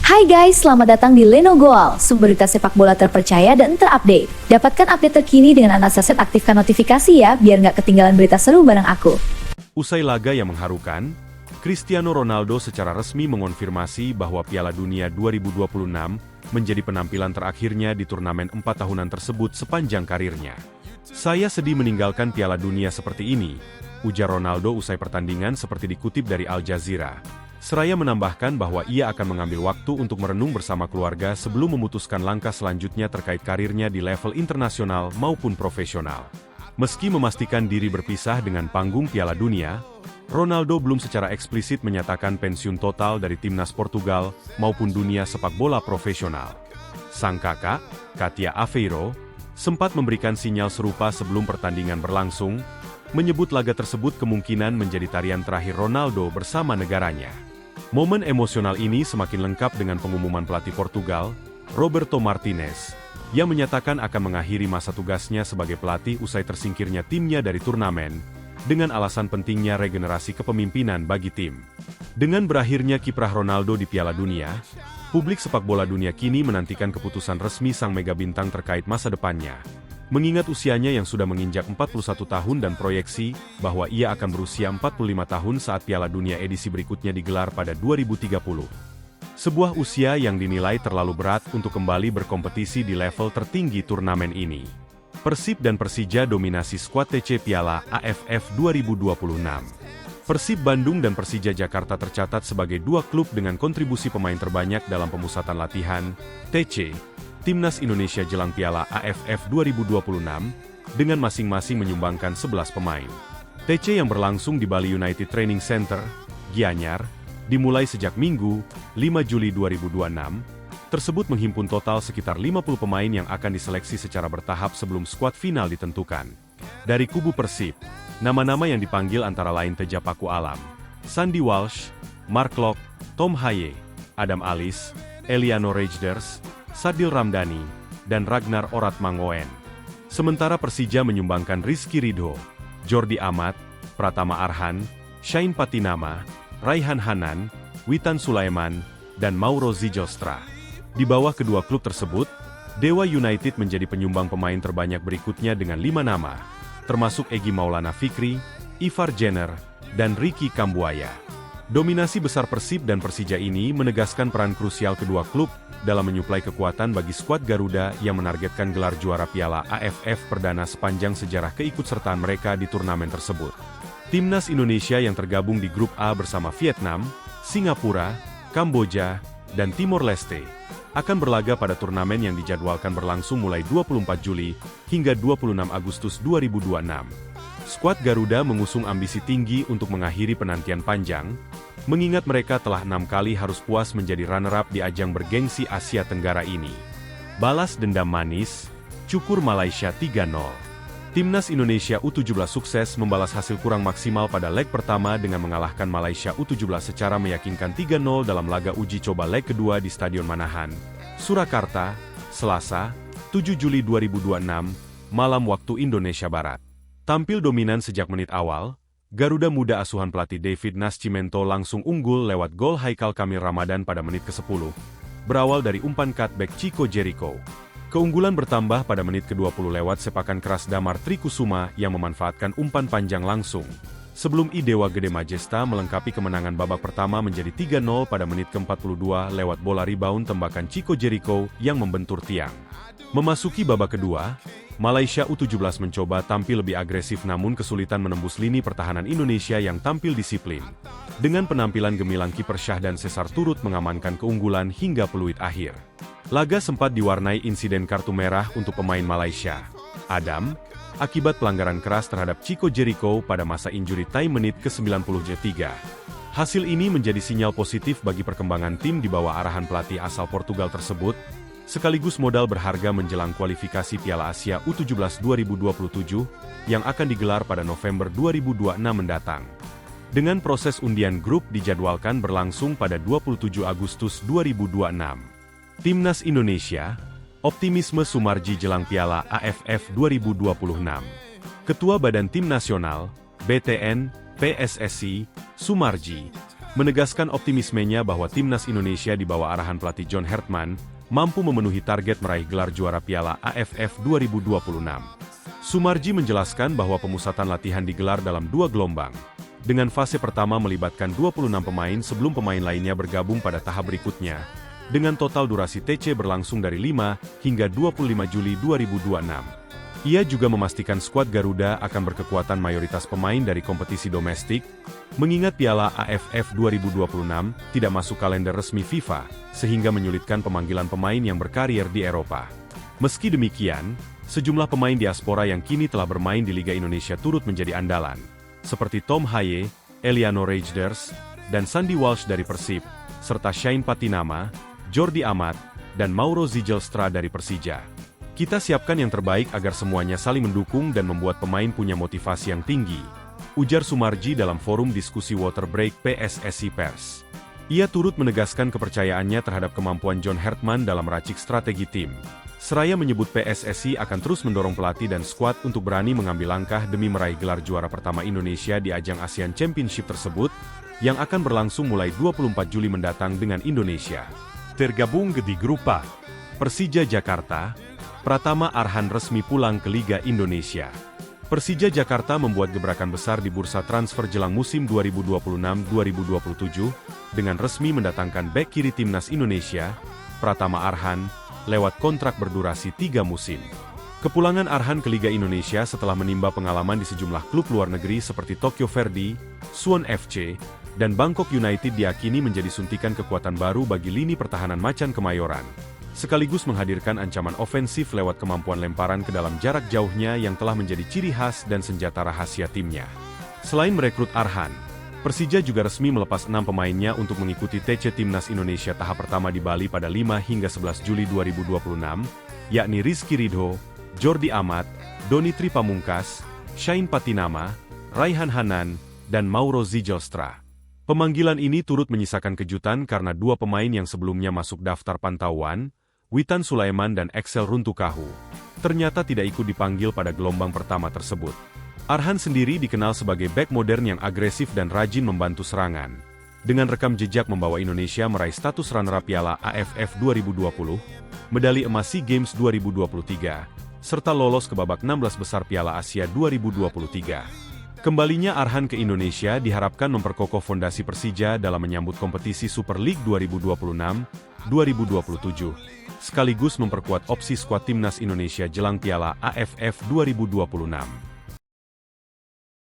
Hai guys, selamat datang di Leno Goal, sumber berita sepak bola terpercaya dan terupdate. Dapatkan update terkini dengan Anda Saset, aktifkan notifikasi ya, biar nggak ketinggalan berita seru bareng aku. Usai laga yang mengharukan, Cristiano Ronaldo secara resmi mengonfirmasi bahwa Piala Dunia 2026 menjadi penampilan terakhirnya di turnamen 4 tahunan tersebut sepanjang karirnya. "Saya sedih meninggalkan Piala Dunia seperti ini," ujar Ronaldo usai pertandingan seperti dikutip dari Al Jazeera. Seraya menambahkan bahwa ia akan mengambil waktu untuk merenung bersama keluarga sebelum memutuskan langkah selanjutnya terkait karirnya di level internasional maupun profesional. Meski memastikan diri berpisah dengan panggung Piala Dunia, Ronaldo belum secara eksplisit menyatakan pensiun total dari timnas Portugal maupun dunia sepak bola profesional. Sang kakak, Katia Aveiro, sempat memberikan sinyal serupa sebelum pertandingan berlangsung, menyebut laga tersebut kemungkinan menjadi tarian terakhir Ronaldo bersama negaranya. Momen emosional ini semakin lengkap dengan pengumuman pelatih Portugal, Roberto Martinez, yang menyatakan akan mengakhiri masa tugasnya sebagai pelatih usai tersingkirnya timnya dari turnamen, dengan alasan pentingnya regenerasi kepemimpinan bagi tim. Dengan berakhirnya kiprah Ronaldo di Piala Dunia, publik sepak bola dunia kini menantikan keputusan resmi sang mega bintang terkait masa depannya. Mengingat usianya yang sudah menginjak 41 tahun dan proyeksi bahwa ia akan berusia 45 tahun saat Piala Dunia edisi berikutnya digelar pada 2030. Sebuah usia yang dinilai terlalu berat untuk kembali berkompetisi di level tertinggi turnamen ini. Persib dan Persija dominasi skuad TC Piala AFF 2026. Persib Bandung dan Persija Jakarta tercatat sebagai dua klub dengan kontribusi pemain terbanyak dalam pemusatan latihan TC Timnas Indonesia jelang Piala AFF 2026, dengan masing-masing menyumbangkan 11 pemain. TC yang berlangsung di Bali United Training Center, Gianyar, dimulai sejak Minggu, 5 Juli 2026, tersebut menghimpun total sekitar 50 pemain yang akan diseleksi secara bertahap sebelum skuad final ditentukan. Dari kubu Persib, nama-nama yang dipanggil antara lain Teja Paku Alam, Sandy Walsh, Mark Locke, Tom Haye, Adam Alis, Eliano Rejders, Sadil Ramdhani, dan Ragnar Oratmangoen. Sementara Persija menyumbangkan Rizky Ridho, Jordi Amat, Pratama Arhan, Shain Patinama, Raihan Hanan, Witan Sulaiman, dan Mauro Zijostra. Di bawah kedua klub tersebut, Dewa United menjadi penyumbang pemain terbanyak berikutnya dengan 5 nama, termasuk Egy Maulana Fikri, Ivar Jenner, dan Ricky Kambuaya. Dominasi besar Persib dan Persija ini menegaskan peran krusial kedua klub dalam menyuplai kekuatan bagi skuad Garuda yang menargetkan gelar juara Piala AFF perdana sepanjang sejarah keikutsertaan mereka di turnamen tersebut. Timnas Indonesia yang tergabung di grup A bersama Vietnam, Singapura, Kamboja, dan Timor Leste akan berlaga pada turnamen yang dijadwalkan berlangsung mulai 24 Juli hingga 26 Agustus 2026. Skuad Garuda mengusung ambisi tinggi untuk mengakhiri penantian panjang, mengingat mereka telah 6 kali harus puas menjadi runner-up di ajang bergengsi Asia Tenggara ini. Balas dendam manis, cukur Malaysia 3-0. Timnas Indonesia U17 sukses membalas hasil kurang maksimal pada leg pertama dengan mengalahkan Malaysia U17 secara meyakinkan 3-0 dalam laga uji coba leg kedua di Stadion Manahan, Surakarta, Selasa, 7 Juli 2026, malam waktu Indonesia Barat. Tampil dominan sejak menit awal, Garuda muda asuhan pelatih David Nascimento langsung unggul lewat gol Haikal Kamil Ramadan pada menit ke-10, berawal dari umpan cutback Chico Jericho. Keunggulan bertambah pada menit ke-20 lewat sepakan keras Damar Trikusuma yang memanfaatkan umpan panjang langsung. Sebelum Idewa Gede Majesta melengkapi kemenangan babak pertama menjadi 3-0 pada menit ke-42 lewat bola rebound tembakan Chico Jericho yang membentur tiang. Memasuki babak kedua, Malaysia U17 mencoba tampil lebih agresif namun kesulitan menembus lini pertahanan Indonesia yang tampil disiplin. Dengan penampilan gemilang kiper Syahdan Cesar turut mengamankan keunggulan hingga peluit akhir. Laga sempat diwarnai insiden kartu merah untuk pemain Malaysia, Adam, akibat pelanggaran keras terhadap Chico Jericho pada masa injury time menit ke-93. Hasil ini menjadi sinyal positif bagi perkembangan tim di bawah arahan pelatih asal Portugal tersebut, sekaligus modal berharga menjelang kualifikasi Piala Asia U17 2027 yang akan digelar pada November 2026 mendatang. Dengan proses undian grup dijadwalkan berlangsung pada 27 Agustus 2026. Timnas Indonesia, optimisme Sumarji jelang Piala AFF 2026. Ketua Badan Tim Nasional, BTN, PSSI, Sumarji, menegaskan optimismenya bahwa timnas Indonesia di bawah arahan pelatih John Hartman mampu memenuhi target meraih gelar juara Piala AFF 2026. Sumarji menjelaskan bahwa pemusatan latihan digelar dalam 2 gelombang, dengan fase pertama melibatkan 26 pemain sebelum pemain lainnya bergabung pada tahap berikutnya, dengan total durasi TC berlangsung dari 5 hingga 25 Juli 2026. Ia juga memastikan skuad Garuda akan berkekuatan mayoritas pemain dari kompetisi domestik, mengingat Piala AFF 2026 tidak masuk kalender resmi FIFA, sehingga menyulitkan pemanggilan pemain yang berkarier di Eropa. Meski demikian, sejumlah pemain diaspora yang kini telah bermain di Liga Indonesia turut menjadi andalan, seperti Tom Haye, Eliano Rejders, dan Sandy Walsh dari Persib, serta Shane Patinama, Jordi Amat, dan Mauro Zijelstra dari Persija. Kita siapkan yang terbaik agar semuanya saling mendukung dan membuat pemain punya motivasi yang tinggi, ujar Sumarji dalam forum diskusi Water Break PSSI Pers. Ia turut menegaskan kepercayaannya terhadap kemampuan John Hartman dalam meracik strategi tim. Seraya menyebut PSSI akan terus mendorong pelatih dan skuad untuk berani mengambil langkah demi meraih gelar juara pertama Indonesia di ajang ASEAN Championship tersebut, yang akan berlangsung mulai 24 Juli mendatang dengan Indonesia. Tergabung di Grup A, Persija Jakarta, Pratama Arhan resmi pulang ke Liga Indonesia. Persija Jakarta membuat gebrakan besar di bursa transfer jelang musim 2026-2027 dengan resmi mendatangkan bek kiri timnas Indonesia, Pratama Arhan, lewat kontrak berdurasi 3 musim. Kepulangan Arhan ke Liga Indonesia setelah menimba pengalaman di sejumlah klub luar negeri seperti Tokyo Verdy, Suwon FC, dan Bangkok United diyakini menjadi suntikan kekuatan baru bagi lini pertahanan Macan Kemayoran, sekaligus menghadirkan ancaman ofensif lewat kemampuan lemparan ke dalam jarak jauhnya yang telah menjadi ciri khas dan senjata rahasia timnya. Selain merekrut Arhan, Persija juga resmi melepas 6 pemainnya untuk mengikuti TC Timnas Indonesia tahap pertama di Bali pada 5 hingga 11 Juli 2026, yakni Rizky Ridho, Jordi Amat, Doni Tri Pamungkas, Shane Patinama, Raihan Hanan, dan Mauro Zijelstra. Pemanggilan ini turut menyisakan kejutan karena 2 pemain yang sebelumnya masuk daftar pantauan, Witan Sulaiman dan Axel Runtukahu, ternyata tidak ikut dipanggil pada gelombang pertama tersebut. Arhan sendiri dikenal sebagai bek modern yang agresif dan rajin membantu serangan. Dengan rekam jejak membawa Indonesia meraih status runner-up Piala AFF 2020, medali emas SEA Games 2023, serta lolos ke babak 16 besar Piala Asia 2023. Kembalinya Arhan ke Indonesia diharapkan memperkokoh fondasi Persija dalam menyambut kompetisi Super League 2026-2027, sekaligus memperkuat opsi skuad timnas Indonesia jelang Piala AFF 2026.